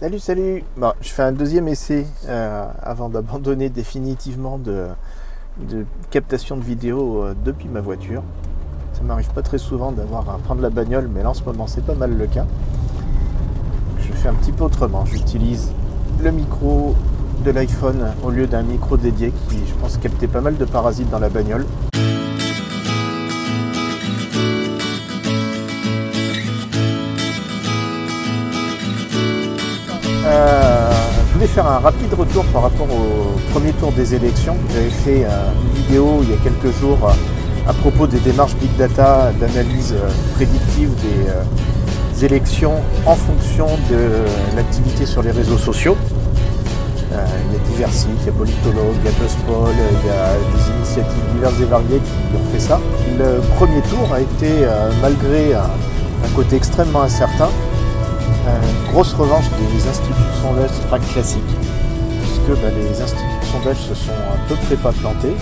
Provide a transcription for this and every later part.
Salut. Bon, je fais un deuxième essai avant d'abandonner définitivement de captation de vidéo depuis ma voiture. Ça m'arrive pas très souvent d'avoir à prendre la bagnole, mais là en ce moment c'est pas mal le cas. Je fais un petit peu autrement. J'utilise le micro de l'iPhone au lieu d'un micro dédié qui, je pense, captait pas mal de parasites dans la bagnole. Je voulais faire un rapide retour par rapport au premier tour des élections. J'avais fait une vidéo il y a quelques jours à propos des démarches Big Data, d'analyse prédictive des élections en fonction de l'activité sur les réseaux sociaux. Il y a divers sites, il y a Politologue, il y a BuzzPoll, il y a des initiatives diverses et variées qui ont fait ça. Le premier tour a été, malgré un côté extrêmement incertain, une grosse revanche des instituts de sondage classiques, puisque les instituts de sondage se sont à peu près pas plantés.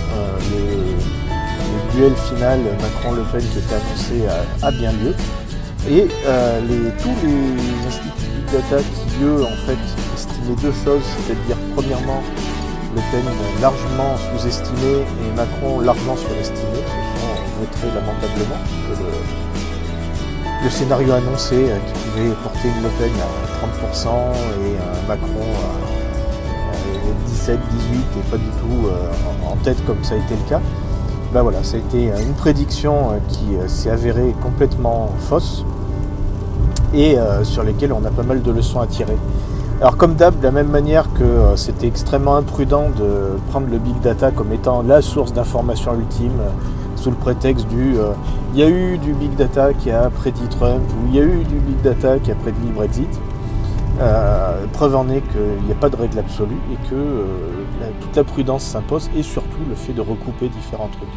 Le duel final Macron-Le Pen qui était annoncé a bien lieu. Et tous les instituts Big Data qui, eux, en fait, estimaient deux choses, c'est-à-dire, premièrement, Le Pen largement sous-estimé et Macron largement surestimé, se sont votés lamentablement. Le scénario annoncé qui pouvait porter une Le Pen à 30% et Macron à 17, 18 et pas du tout en tête comme ça a été le cas. Voilà, ça a été une prédiction qui s'est avérée complètement fausse et sur lesquelles on a pas mal de leçons à tirer. Alors comme d'hab, de la même manière que c'était extrêmement imprudent de prendre le Big Data comme étant la source d'information ultime, sous le prétexte il y a eu du Big Data qui a prédit Trump, ou il y a eu du Big Data qui a prédit le Brexit. Preuve en est qu'il n'y a pas de règle absolue et que toute la prudence s'impose, et surtout le fait de recouper différents trucs.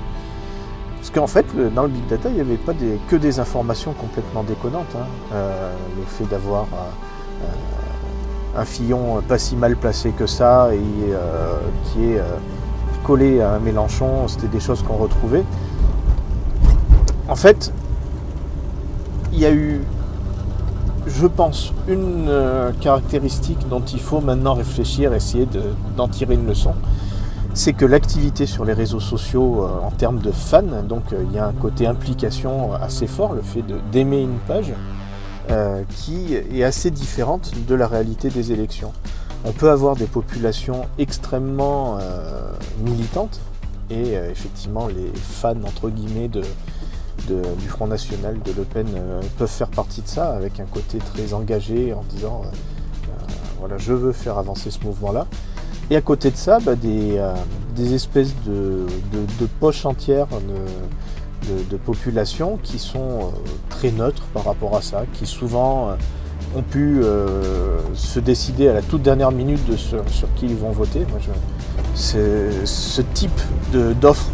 Parce qu'en fait, dans le Big Data, il n'y avait pas que des informations complètement déconnantes. Le fait d'avoir un Fillon pas si mal placé que ça et qui est collé à un Mélenchon, c'était des choses qu'on retrouvait. En fait, il y a eu, je pense, une caractéristique dont il faut maintenant réfléchir, essayer d'en tirer une leçon. C'est que l'activité sur les réseaux sociaux en termes de fans, donc il y a un côté implication assez fort, le fait d'aimer une page, qui est assez différente de la réalité des élections. On peut avoir des populations extrêmement militantes et effectivement les fans entre guillemets du Front National, de Le Pen peuvent faire partie de ça avec un côté très engagé en disant voilà, je veux faire avancer ce mouvement-là. Et à côté de ça, des espèces de poches entières de populations qui sont très neutres par rapport à ça, qui souvent ont pu se décider à la toute dernière minute sur qui ils vont voter. Ce type d'offre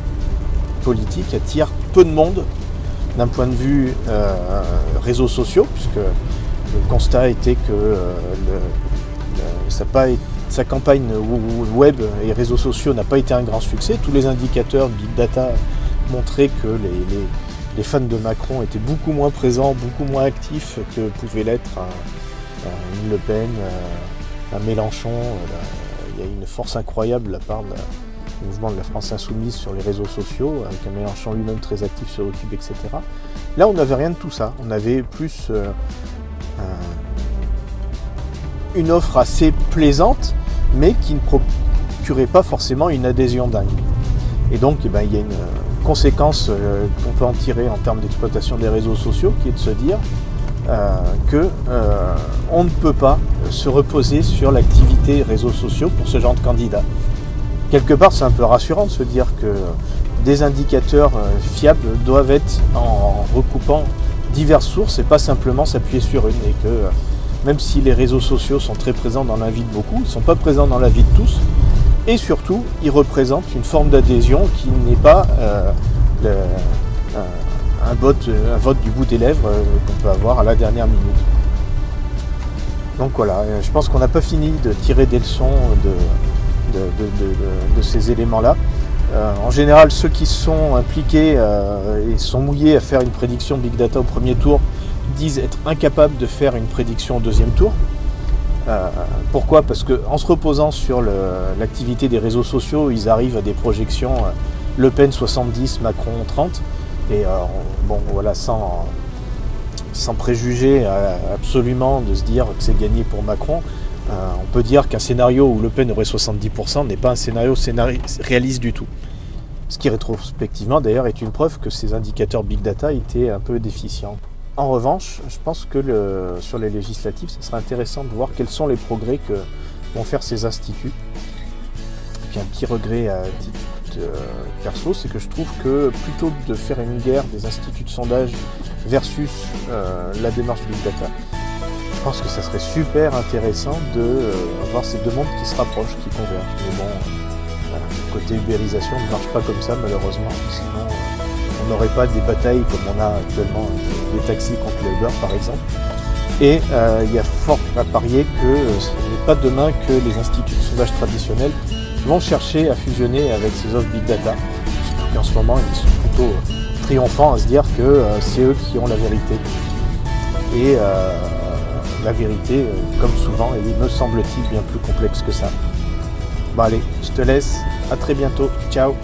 politique attire peu de monde d'un point de vue réseaux sociaux, puisque le constat était que sa campagne web et réseaux sociaux n'a pas été un grand succès. Tous les indicateurs de Big Data montraient que les fans de Macron étaient beaucoup moins présents, beaucoup moins actifs que pouvait l'être une Le Pen, un Mélenchon. Il y a une force incroyable de la part du mouvement de la France Insoumise sur les réseaux sociaux, avec un Mélenchon lui-même très actif sur YouTube, etc. Là, on n'avait rien de tout ça. On avait plus une offre assez plaisante, mais qui ne procurait pas forcément une adhésion dingue. Et donc, il y a une conséquence qu'on peut en tirer en termes d'exploitation des réseaux sociaux, qui est de se dire qu'on ne peut pas se reposer sur l'activité réseaux sociaux pour ce genre de candidat. Quelque part, c'est un peu rassurant de se dire que des indicateurs fiables doivent être en recoupant diverses sources et pas simplement s'appuyer sur une. Et que même si les réseaux sociaux sont très présents dans la vie de beaucoup, ils ne sont pas présents dans la vie de tous. Et surtout, ils représentent une forme d'adhésion qui n'est pas un vote du bout des lèvres qu'on peut avoir à la dernière minute. Donc voilà, je pense qu'on n'a pas fini de tirer des leçons de ces éléments-là. En général, ceux qui sont impliqués et sont mouillés à faire une prédiction Big Data au premier tour disent être incapables de faire une prédiction au deuxième tour. Pourquoi? Parce qu'en se reposant sur l'activité des réseaux sociaux, ils arrivent à des projections Le Pen 70, Macron 30. Et bon, voilà, sans préjuger absolument de se dire que c'est gagné pour Macron, on peut dire qu'un scénario où Le Pen aurait 70% n'est pas un scénario réaliste du tout. Ce qui rétrospectivement d'ailleurs est une preuve que ces indicateurs Big Data étaient un peu déficients. En revanche, je pense que sur les législatives, ce serait intéressant de voir quels sont les progrès que vont faire ces instituts. Et puis un petit regret à titre perso, c'est que je trouve que plutôt que de faire une guerre des instituts de sondage versus la démarche Big Data, je pense que ça serait super intéressant de voir ces deux mondes qui se rapprochent, qui convergent. Mais bon, voilà, le côté ubérisation ne marche pas comme ça malheureusement, sinon on n'aurait pas des batailles comme on a actuellement des taxis contre le Uber par exemple. Et il y a fort à parier que ce n'est pas demain que les instituts de sondage traditionnels vont chercher à fusionner avec ces offres Big Data. Surtout qu'en ce moment ils sont plutôt triomphants à se dire que c'est eux qui ont la vérité. Et la vérité, comme souvent, est, me semble-t-il, bien plus complexe que ça. Bon allez, je te laisse, à très bientôt, ciao.